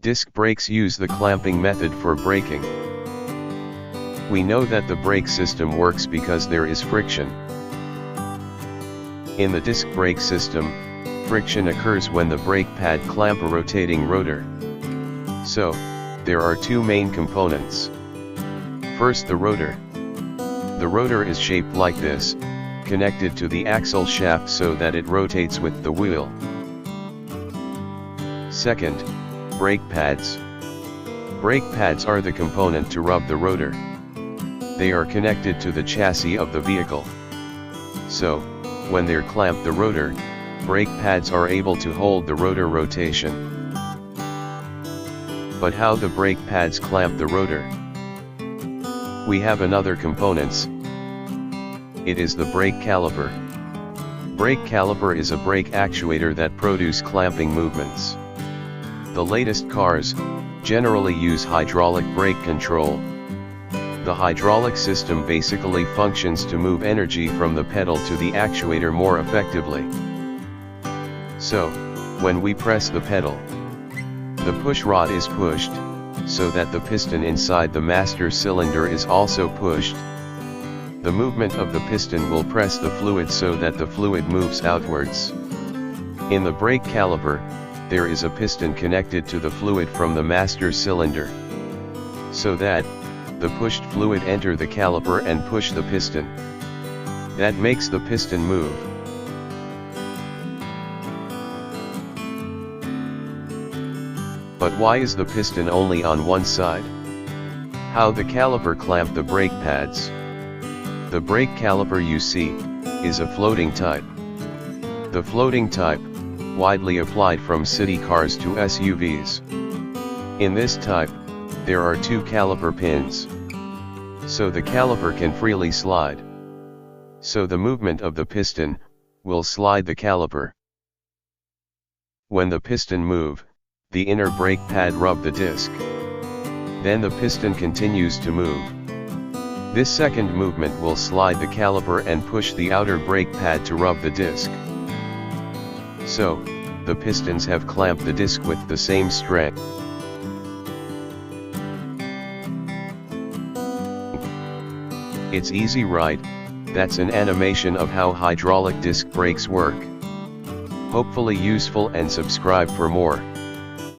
Disc brakes use the clamping method for braking. We know that the brake system works because there is friction. In the disc brake system, friction occurs when the brake pad clamp a rotating rotor. So, there are two main components. First, the rotor. The rotor is shaped like this, connected to the axle shaft so that it rotates with the wheel. Second, brake pads. Brake pads are the component to rub the rotor. They are connected to the chassis of the vehicle. So, when they're clamped the rotor, brake pads are able to hold the rotor rotation. But how the brake pads clamp the rotor? We have another components. It is the brake caliper. Brake caliper is a brake actuator that produce clamping movements. The latest cars generally use hydraulic brake control. The hydraulic system basically functions to move energy from the pedal to the actuator more effectively. So, when we press the pedal, the push rod is pushed, so that the piston inside the master cylinder is also pushed. The movement of the piston will press the fluid so that the fluid moves outwards. In the brake caliper, there is a piston connected to the fluid from the master cylinder, so that the pushed fluid enter the caliper and push the piston. That makes the piston move. But why is the piston only on one side? How the caliper clamp the brake pads? The brake caliper you see is a floating type. The floating type, widely applied from city cars to SUVs. In this type, there are two caliper pins. So the caliper can freely slide. So the movement of the piston will slide the caliper. When the piston move, the inner brake pad rub the disc. Then the piston continues to move. This second movement will slide the caliper and push the outer brake pad to rub the disc. So, the pistons have clamped the disc with the same strength. It's easy, right? That's an animation of how hydraulic disc brakes work. Hopefully useful, and subscribe for more.